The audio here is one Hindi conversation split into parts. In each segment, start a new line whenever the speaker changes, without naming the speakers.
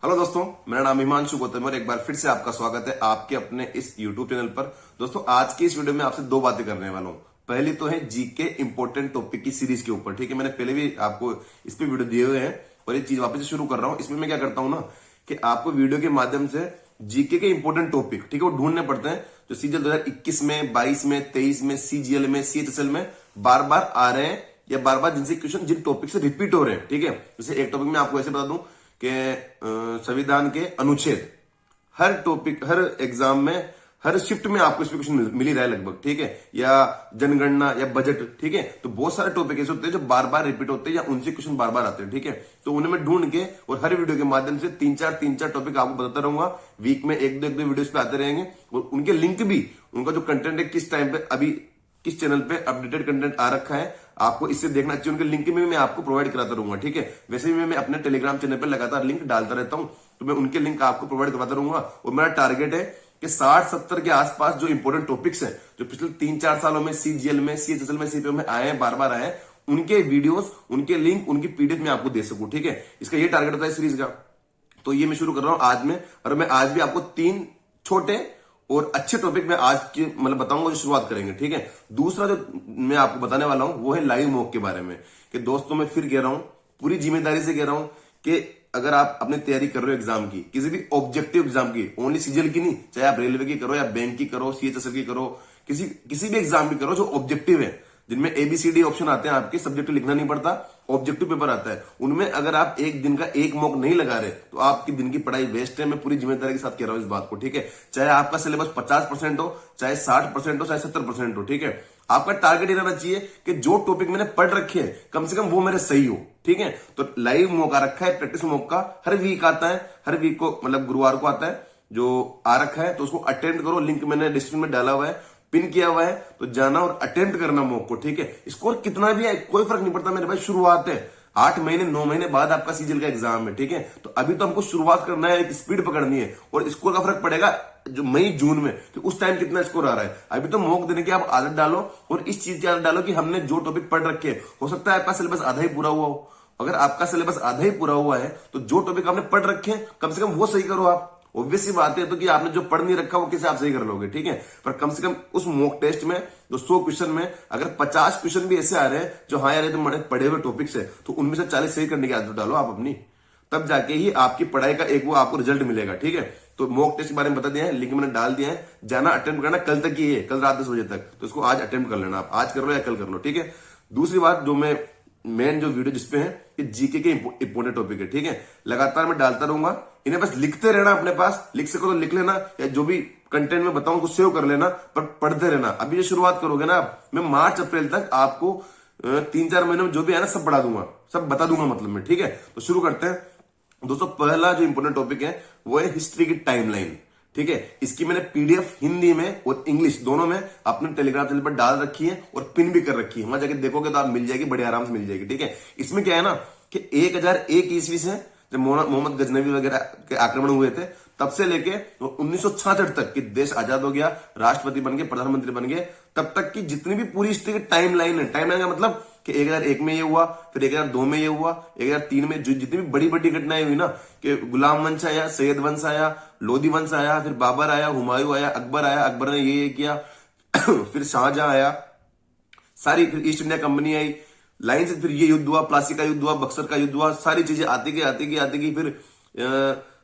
हेलो दोस्तों, मेरा नाम हिमांशु गौतम और एक बार फिर से आपका स्वागत है आपके अपने इस यूट्यूब चैनल पर। दोस्तों, आज की इस वीडियो में आपसे दो बातें करने वाला हूं। पहली तो है जीके इंपॉर्टेंट टॉपिक की सीरीज के ऊपर। ठीक है, मैंने पहले भी आपको इस पे वीडियो दिए हुए हैं और ये चीज वापस से शुरू कर रहा हूं। इसमें मैं क्या करता हूं ना कि आपको वीडियो के माध्यम से जीके के इंपॉर्टेंट टॉपिक, ठीक है, वो ढूंढने पड़ते हैं जो सीजीएल 2021 में, 22 में, 23 में, सीजीएल में, सीएचएसएल में बार बार आ रहे हैं या बार बार जिनसे क्वेश्चन जिन टॉपिक से रिपीट हो रहे हैं। ठीक है, जैसे एक टॉपिक में आपको ऐसे बता दूं कि संविधान के अनुच्छेद हर टॉपिक, हर एग्जाम में, हर शिफ्ट में आपको इसमें क्वेश्चन मिल ही रहा है लगभग। ठीक है, या जनगणना या बजट। ठीक है, तो बहुत सारे टॉपिक ऐसे होते हैं जो बार बार रिपीट होते हैं या उनसे क्वेश्चन बार बार आते हैं। ठीक है, तो उन्हें मैं ढूंढ के और हर वीडियो के माध्यम से तीन चार टॉपिक आपको बताता रहूंगा। वीक में एक दो वीडियोस पे आते रहेंगे और उनके लिंक भी, उनका जो कंटेंट है किस टाइम पे, अभी किस चैनल पे अपडेटेड कंटेंट आ रखा है, आपको इससे देखना चाहिए। उनके लिंक भी मैं आपको प्रोवाइड कराता रहूंगा। ठीक है, वैसे भी मैं अपने टेलीग्राम चैनल पे लगातार लिंक डालता रहता हूं, तो मैं उनके लिंक आपको प्रोवाइड करवाता रहूंगा। और मेरा टारगेट है कि 60-70 के आसपास जो इंपॉर्टेंट टॉपिक्स हैं, जो पिछले 3-4 सालों में सीजीएल में, सीएचएसएल में, सीपीओ में आए हैं, बार बार आए हैं, उनके वीडियोस, उनके लिंक, उनकी पीडीएफ में आपको दे सकूं। ठीक है, इसका ये टारगेट होता है सीरीज का। तो ये मैं शुरू कर रहा हूं आज में, और मैं आज भी आपको 3 छोटे और अच्छे टॉपिक में आज की मतलब बताऊंगा जो शुरुआत करेंगे। ठीक है, दूसरा जो मैं आपको बताने वाला हूं वो है लाइव मॉक के बारे में। कि दोस्तों, मैं फिर कह रहा हूं, पूरी जिम्मेदारी से कह रहा हूं कि अगर आप अपनी तैयारी कर रहे हो एग्जाम की, किसी भी ऑब्जेक्टिव एग्जाम की, ओनली सीजीएल की नहीं, चाहे आप रेलवे की करो या बैंक की करो, सीएचएसएल की करो, किसी भी एग्जाम की करो जो ऑब्जेक्टिव है, जिनमें एबीसीडी ऑप्शन आते हैं, आपके सब्जेक्ट लिखना नहीं पड़ता, ऑब्जेक्टिव पेपर आता है, उनमें अगर आप एक दिन का एक मॉक नहीं लगा रहे तो आपकी दिन की पढ़ाई वेस्ट है। मैं पूरी जिम्मेदारी के साथ कह रहा हूं इस बात को। ठीक है, चाहे आपका सिलेबस 50% हो, चाहे 60% हो, चाहे 70% हो। ठीक है, आपका टारगेट ये रहना चाहिए कि जो टॉपिक मैंने पढ़ रखे हैं कम से कम वो मेरे सही हो। ठीक है, तो लाइव मॉक आ रखा है, प्रैक्टिस मॉक का हर वीक आता है, हर वीक को मतलब गुरुवार को आता है जो आ रखा है, तो उसको अटेंड करो। लिंक मैंने डिस्क्रिप्शन में डाला हुआ है, पिन किया हुआ है, तो जाना और अटेम्प्ट करना मॉक को। ठीक है, स्कोर कितना भी है कोई फर्क नहीं पड़ता मेरे भाई, शुरुआत है। 8 महीने 9 महीने बाद आपका सीजीएल का एग्जाम है। ठीक है, तो अभी तो हमको शुरुआत करना है, एक स्पीड पकड़नी है, और स्कोर का फर्क पड़ेगा जो मई जून में, तो उस टाइम कितना स्कोर आ रहा है। अभी तो मॉक देने की आप आदत डालो और इस चीज की आदत डालो कि हमने जो टॉपिक पढ़ रखे हैं, हो सकता है आपका सिलेबस आधा ही पूरा हुआ हो। अगर आपका सिलेबस आधा ही पूरा हुआ है तो जो टॉपिक आपने पढ़ रखे हैं कम से कम वो सही करो आप। ऑब्वियस सी बात है तो कि आपने जो पढ़ नहीं रखा वो कैसे आप सही कर लोगे। ठीक है, पर कम से कम उस मॉक टेस्ट में जो 100 क्वेश्चन में अगर 50 क्वेश्चन भी ऐसे आ रहे हैं जो हाँ यार ये तो पढ़े हुए टॉपिक से, तो उनमें से 40 सही करने की आदत डालो आप अपनी, तब जाके ही आपकी पढ़ाई का एक वो आपको रिजल्ट मिलेगा। ठीक है, तो मॉक टेस्ट के बारे में बता दिया है, लिंक मैंने डाल दिया है, जाना अटेम्प्ट करना। कल तक ही है, कल रात 10 बजे तक, तो इसको आज अटेम्प्ट कर लेना। आप आज कर लो या कल कर लो। ठीक है, दूसरी बात जो मैं मेन जो वीडियो जिसपे है कि जीके के इंपोर्टेंट टॉपिक है। ठीक है, लगातार मैं डालता रहूंगा, इन्हें बस लिखते रहना, अपने पास लिख सको तो लिख लेना, या जो भी कंटेंट में बताऊं उसको सेव कर लेना, पर पढ़ते रहना। अभी जो शुरुआत करोगे ना आप, मैं मार्च अप्रैल तक आपको 3-4 महीने में जो भी है ना सब पढ़ा दूंगा, सब बता दूंगा मतलब में। ठीक है, तो शुरू करते हैं दोस्तों। पहला जो इंपोर्टेंट टॉपिक है वो है हिस्ट्री की टाइमलाइन। ठीक है, इसकी मैंने पीडीएफ हिंदी में और इंग्लिश दोनों में अपने टेलीग्राम चैनल पर डाल रखी है और पिन भी कर रखी है, वहां जाके देखोगे तो आप मिल जाएगी, बड़े आराम से मिल जाएगी। ठीक है, इसमें क्या है ना कि 1001 ईस्वी से जब मोहम्मद गजनवी वगैरह के आक्रमण हुए थे तब से लेके 1966 तक कि देश आजाद हो गया, राष्ट्रपति बन गए, प्रधानमंत्री बन गए, तब तक की जितनी भी पूरी हिस्ट्री की टाइमलाइन है। टाइमलाइन का मतलब कि 1001 में ये हुआ, फिर 1002 में ये हुआ, 1003 में जो जितनी भी बड़ी बड़ी घटनाएं हुई ना, कि गुलाम वंश आया, सैयद वंश आया, लोधी वंश आया, फिर बाबर आया, हुमायूं आया, अकबर आया, अकबर ने ये किया फिर शाहजहां आया, सारी, फिर ईस्ट इंडिया कंपनी आई, लाइन से फिर ये युद्ध हुआ, प्लासी का युद्ध हुआ, बक्सर का युद्ध हुआ, सारी चीजें आती गई। फिर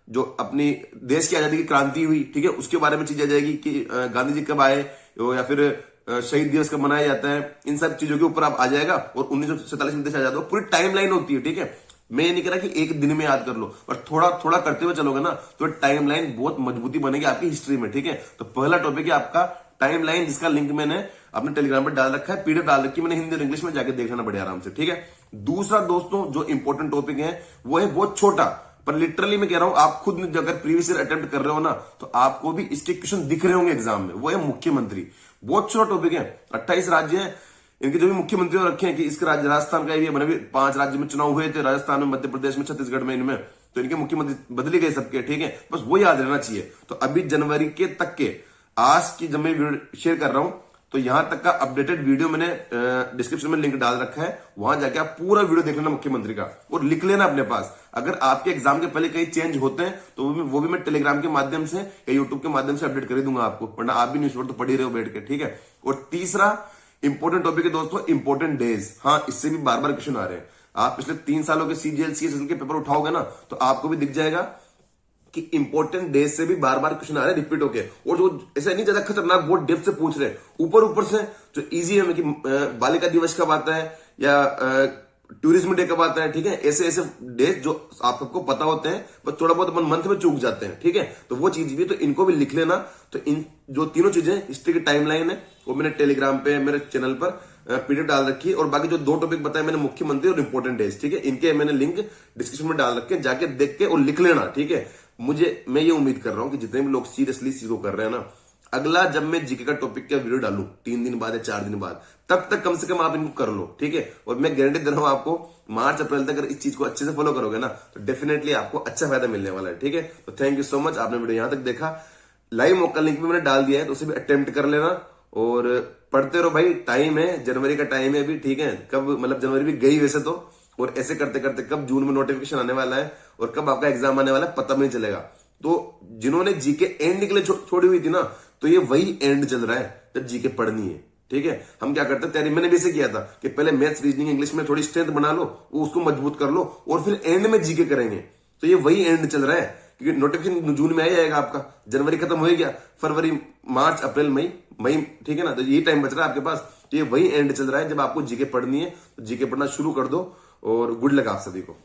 जो अपनी देश की आजादी की क्रांति हुई, ठीक है, उसके बारे में चीज आ जाएगी कि गांधी जी कब आए, या फिर शहीद दिवस कब मनाया जाता है, इन सब चीजों के ऊपर आप आ जाएगा। और 1947 में देश आजाद हुआ, पूरी टाइम लाइन होती है। ठीक है, मैं ये नहीं कह रहा कि एक दिन में याद कर लो, पर थोड़ा थोड़ा करते हुए चलोगे ना तो टाइम लाइन बहुत मजबूती बनेगी आपकी हिस्ट्री में। ठीक है, तो पहला टॉपिक है आपका टाइम लाइन, जिसका लिंक मैंने अपने टेलीग्राम पर डाल रखा है, पीडीएफ डाल रखी है मैंने हिंदी और इंग्लिश में, जाके देख लेना बड़े आराम से। ठीक है, दूसरा दोस्तों जो इंपॉर्टेंट टॉपिक है वो है बहुत छोटा, पर लिटरली मैं कह रहा हूं आप खुद अगर प्रीवियस ईयर अटेम्प्ट कर रहे हो ना तो आपको भी इसके क्वेश्चन दिख रहे होंगे एग्जाम में। वो है मुख्यमंत्री, बहुत छोटा टॉपिक है। 28 राज्य हैं, इनके जो भी मुख्यमंत्री रखे हैं कि इसके राज्य, राजस्थान का भी, मैंने भी 5 राज्य में चुनाव हुए थे, राजस्थान में, मध्य प्रदेश में, छत्तीसगढ़ में, इनमें तो इनके मुख्यमंत्री बदले गए सबके। ठीक है, बस वो याद रहना चाहिए। तो अभी जनवरी के तक के आज की जब मैं शेयर कर रहा हूं तो यहां तक का अपडेटेड वीडियो मैंने डिस्क्रिप्शन में लिंक डाल रखा है, वहां जाके आप पूरा वीडियो देख लेना मुख्यमंत्री का और लिख लेना अपने पास। अगर आपके एग्जाम के पहले कहीं चेंज होते हैं तो वो भी मैं टेलीग्राम के माध्यम से या यूट्यूब के माध्यम से अपडेट कर दूंगा आपको, वरना आप भी न्यूज़पेपर तो पढ़ ही रहे हो बैठ के, ठीक है। और तीसरा इंपॉर्टेंट टॉपिक है दोस्तों, इंपॉर्टेंट डेज। हाँ, इससे भी बार बार क्वेश्चन आ रहे हैं। आप पिछले 3 सालों के सीजीएल सीएसएल के पेपर उठाओगे ना तो आपको भी दिख जाएगा कि इंपॉर्टेंट डेज से भी बार बार क्वेश्चन आ रहे हैं रिपीट होके। और जो ऐसा नहीं ज्यादा खतरनाक, बहुत डेप्थ से पूछ रहे हैं, ऊपर से जो इजी है कि बालिका दिवस कब आता है या टूरिज्म डे कब आता है, ठीक है। ऐसे डेज जो आप सबको पता होते हैं बस थोड़ा बहुत अपन मंथ में चूक जाते हैं, ठीक है। तो वो चीज भी, तो इनको भी लिख लेना। तो इन जो तीनों चीजें, हिस्ट्री की टाइमलाइन है, वो मैंने टेलीग्राम पे मेरे चैनल पर पीडीएफ डाल रखी है। और बाकी जो 2 टॉपिक बताए मैंने, मुख्यमंत्री और इंपॉर्टेंट डेज, ठीक है, इनके मैंने लिंक डिस्क्रिप्शन में डाल रखे हैं, जाके देख के और लिख लेना, ठीक है। मैं ये उम्मीद कर रहा हूं कि जितने भी लोग सीरियसली इस चीज को कर रहे हैं ना, अगला जब मैं जीके का टॉपिक का वीडियो डालूं 3 दिन बाद या 4 दिन बाद, तब तक कम से कम आप इनको कर लो, ठीक है। और मैं गारंटी दे रहा हूं आपको, मार्च अप्रैल तक अगर इस चीज को अच्छे से फॉलो करोगे ना तो डेफिनेटली आपको अच्छा फायदा मिलने वाला है, ठीक है। तो थैंक यू सो मच, आपने वीडियो यहां तक देखा। लाइव मॉक लिंक भी मैंने डाल दिया है, तो उसे भी अटेम्प्ट कर लेना और पढ़ते रहो भाई। टाइम है, जनवरी का टाइम है अभी, ठीक है। कब मतलब जनवरी भी गई वैसे तो, और ऐसे करते करते कब जून में नोटिफिकेशन आने वाला है और कब आपका एग्जाम आने वाला है पता भी नहीं चलेगा। तो जिन्होंने जीके एंड के लिए छोड़ी हुई थी ना, तो ये वही एंड चल रहा है जब जीके पढ़नी है, ठीक है। हम क्या करते हैं तैयारी, मैंने भी ऐसे किया था कि पहले मैथ्स रीजनिंग इंग्लिश में थोड़ी स्ट्रेंथ बना लो, वो उसको मजबूत कर लो और फिर एंड में जीके करेंगे। तो ये वही एंड चल रहा है, क्योंकि नोटिफिकेशन जून में आ जाएगा आपका, जनवरी खत्म हो गया, फरवरी मार्च अप्रैल मई, ठीक है ना। तो ये टाइम बच रहा है आपके पास, तो ये वही एंड चल रहा है जब आपको जीके पढ़नी है। तो जीके पढ़ना शुरू कर दो और गुड लक आप सभी को।